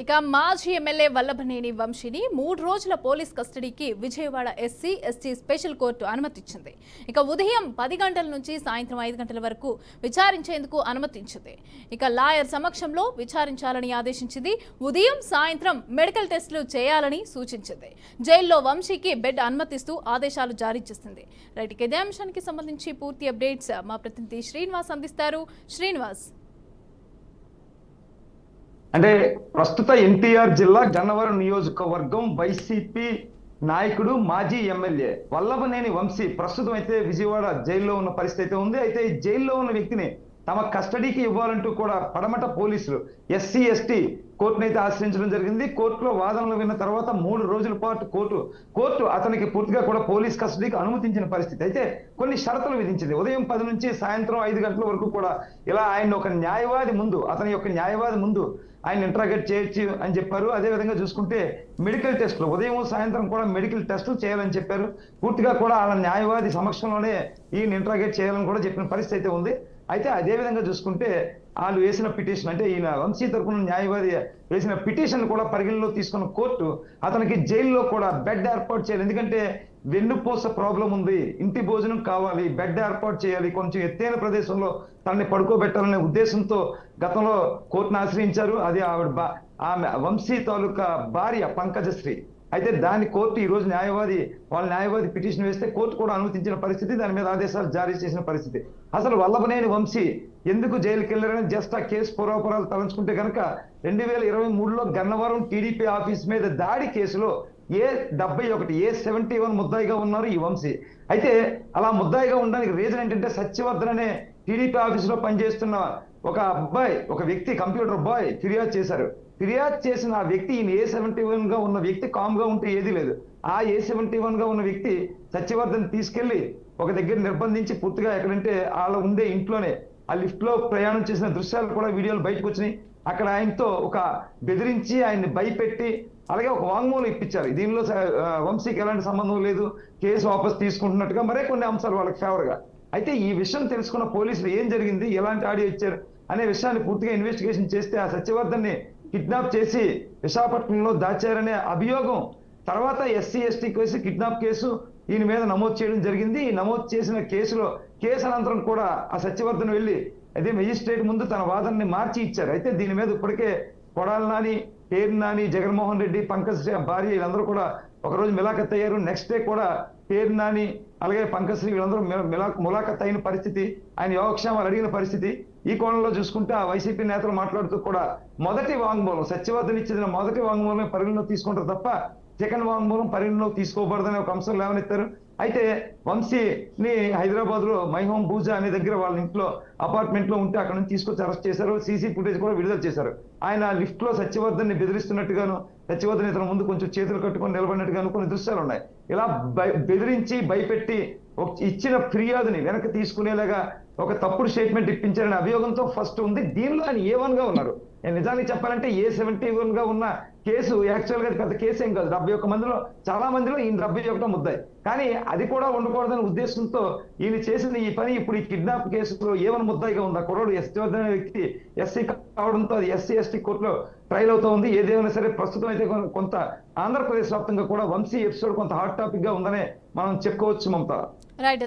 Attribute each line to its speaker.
Speaker 1: ఇక మాజీ ఎమ్మెల్యే వల్లభనేని వంశీని 3 రోజుల పోలీస్ కస్టడీకి Vijayawada SC ST special court అనుమతించింది. ఇక ఉదయం 10 గంటల నుంచి సాయంత్రం 5 గంటల వరకు విచారించేందుకు అనుమతించింది. ఇక లాయర్ సమక్షంలో విచారించాలని ఆదేశించింది. ఉదయం సాయంత్రం మెడికల్ టెస్టులు చేయాలని సూచించింది. జైల్లో వంశీకి బెడ్ అనుమతిస్తూ ఆదేశాలు జారీ చేసింది. రైట్, ఇదే అంశానికి సంబంధించి పూర్తి అప్డేట్స్ మా ప్రతినిధి శ్రీనివాస్ అందిస్తారు. శ్రీనివాస్,
Speaker 2: అంటే ప్రస్తుత ఎన్టీఆర్ జిల్లా గన్నవరం నియోజకవర్గం వైసీపీ నాయకుడు మాజీ ఎమ్మెల్యే వల్లభనేని వంశీ ప్రస్తుతం అయితే విజయవాడ జైల్లో ఉన్న పరిస్థితి అయితే ఉంది. అయితే ఈ జైల్లో ఉన్న వ్యక్తిని తమ కస్టడీకి ఇవ్వాలంటూ కూడా పడమట పోలీసులు ఎస్సీ ఎస్టీ కోర్టును అయితే ఆశ్రయించడం జరిగింది. కోర్టులో వాదనలు విన్న తర్వాత 3 రోజుల పాటు కోర్టు అతనికి పూర్తిగా కూడా పోలీస్ కస్టడీకి అనుమతించిన పరిస్థితి. అయితే కొన్ని షరతులు విధించింది. ఉదయం 10 నుంచి సాయంత్రం 5 గంటల వరకు కూడా ఇలా ఆయన ఒక న్యాయవాది ముందు ఆయన ఇంట్రాగేట్ చేయొచ్చు అని చెప్పారు. అదేవిధంగా చూసుకుంటే మెడికల్ టెస్టులు ఉదయం సాయంత్రం కూడా మెడికల్ టెస్టులు చేయాలని చెప్పారు. పూర్తిగా కూడా వాళ్ళ న్యాయవాది సమక్షంలోనే ఈయన ఇంట్రాగేట్ చేయాలని కూడా చెప్పిన పరిస్థితి అయితే ఉంది. అయితే అదేవిధంగా చూసుకుంటే వాళ్ళు వేసిన పిటిషన్, అంటే ఈయన వంశీ తరపున న్యాయవాది వేసిన పిటిషన్ కూడా పరిగణలో తీసుకున్న కోర్టు అతనికి జైల్లో కూడా బెడ్ ఏర్పాటు చేయాలి. ఎందుకంటే వెన్నుపూస ప్రాబ్లం ఉంది, ఇంటి భోజనం కావాలి, బెడ్ ఏర్పాటు చేయాలి, కొంచెం ఎత్తైన ప్రదేశంలో తనని పడుకోబెట్టాలనే ఉద్దేశంతో గతంలో కోర్టును ఆశ్రయించారు. అది ఆమె వంశీ తాలూకా భార్య పంకజశ్రీ. అయితే దాని కోర్టు ఈ రోజు వాళ్ళ న్యాయవాది పిటిషన్ వేస్తే కోర్టు కూడా అనుమతించిన పరిస్థితి, దాని మీద ఆదేశాలు జారీ చేసిన పరిస్థితి. అసలు వల్లభనేని వంశీ ఎందుకు జైలుకి వెళ్ళారని జస్ట్ ఆ కేసు పూర్వపరాలు తలంచుకుంటే కనుక 2023లో గన్నవరం టీడీపీ ఆఫీస్ మీద దాడి కేసులో A71 ముద్దాయిగా ఉన్నారు ఈ వంశీ. అయితే అలా ముద్దాయిగా ఉండడానికి రీజన్ ఏంటంటే సత్యవర్ధన్ అనే టీడీపీ ఆఫీసులో పనిచేస్తున్న ఒక వ్యక్తి కంప్యూటర్ బాయ్ ఫిర్యాదు చేశారు. ఫిర్యాదు చేసిన ఆ వ్యక్తి ఈయన A71 గా ఉన్న వ్యక్తి కామ్ గా ఉంటే ఏదీ లేదు. ఆ A71 గా ఉన్న వ్యక్తి సత్యవర్ధన్ తీసుకెళ్లి ఒక దగ్గర నిర్బంధించి పూర్తిగా ఎక్కడంటే వాళ్ళ ఉండే ఇంట్లోనే ఆ లిఫ్ట్ లో ప్రయాణం చేసిన దృశ్యాలు కూడా వీడియోలు బయటకు వచ్చినాయి. అక్కడ ఆయనతో ఒక బెదిరించి ఆయన్ని భయపెట్టి అలాగే ఒక వాంగ్మూలం ఇప్పించారు. దీనిలో వంశీకి ఎలాంటి సంబంధం లేదు, కేసు వాపసు తీసుకుంటున్నట్టుగా మరే కొన్ని అంశాలు వాళ్ళకి ఫేవర్ గా. అయితే ఈ విషయం తెలుసుకున్న పోలీసులు ఏం జరిగింది, ఎలాంటి ఆడియో ఇచ్చారు అనే విషయాన్ని పూర్తిగా ఇన్వెస్టిగేషన్ చేస్తే ఆ సత్యవర్ధన్ ని కిడ్నాప్ చేసి విశాఖపట్నంలో దాచారనే అభియోగం తర్వాత SC ST case kidnap case ఈయన మీద నమోదు చేయడం జరిగింది. ఈ నమోదు చేసిన కేసు అనంతరం కూడా ఆ సత్యవర్ధన్ వెళ్ళి అదే మెజిస్ట్రేట్ ముందు తన వాదనని మార్చి ఇచ్చారు. అయితే దీని మీద ఇప్పటికే కొడాలి నాని, పేరు నాని, జగన్మోహన్ రెడ్డి, పంకజ్ భార్య వీళ్ళందరూ కూడా ఒకరోజు మిలాఖత్ అయ్యారు. నెక్స్ట్ డే కూడా పేరు నాని అలాగే పంకజ్ వీళ్ళందరూ ములాఖత్ అయిన పరిస్థితి, ఆయన యోగక్షేమాలు అడిగిన పరిస్థితి. ఈ కోణంలో చూసుకుంటే ఆ వైసీపీ నేతలు మాట్లాడుతూ కూడా మొదటి వాంగ్మూలం సత్యవర్ధన్ ఇచ్చిన మొదటి వాంగ్మూలం పరిగణలో తీసుకుంటారు తప్ప సెకండ్ వాంగ్మూలం పరిగణలో తీసుకోకూడదనే ఒక అంశం లేవనెత్తారు. అయితే వంశీని హైదరాబాద్ లో మైహోమ్ భూజా అనే దగ్గర వాళ్ళ ఇంట్లో అపార్ట్మెంట్ లో ఉంటే అక్కడ నుంచి తీసుకొచ్చి అరెస్ట్ చేశారు. సీసీ ఫుటేజ్ కూడా విడుదల చేశారు. ఆయన లిఫ్ట్ లో సత్యవర్ధన్ ని బెదిరిస్తున్నట్టుగాను, సత్యవర్ధన్ ఇతను ముందు కొంచెం చేతులు కట్టుకొని నిలబడినట్టుగాను కొన్ని దృశ్యాలు ఉన్నాయి. ఇలా బెదిరించి భయపెట్టి ఇచ్చిన ఫిర్యాదుని వెనక్కి తీసుకునేలాగా ఒక తప్పుడు స్టేట్మెంట్ ఇప్పించారనే అభియోగంతో ఫస్ట్ ఉంది. దీనిలో ఆయన A1 గా ఉన్నారు. నిజానికి చెప్పాలంటే A71 గా ఉన్న కేసు యాక్చువల్ గా పెద్ద కేసు ఏం కాదు. 71 మందిలో చాలా మందిలో ఈయన 71 ముద్దాయి. కానీ అది కూడా ఉండకూడదనే ఉద్దేశంతో ఈయన చేసిన ఈ పని ఇప్పుడు ఈ కిడ్నాప్ కేసులో A1 ముద్దాయిగా ఉంది. ఆ కుర్రాడు సత్యవర్ధన్ అనే వ్యక్తి ఎస్సీ కావడంతో అది ఎస్సీ ఎస్టీ కోర్టులో ట్రయల్ అవుతా ఉంది. ఏదేమైనా సరే ప్రస్తుతం అయితే కొంత ఆంధ్రప్రదేశ్ వ్యాప్తంగా కూడా వంశీ ఎపిసోడ్ కొంత హాట్ టాపిక్ గా ఉందనే మనం చెప్పుకోవచ్చు. మమత,
Speaker 1: రైట్.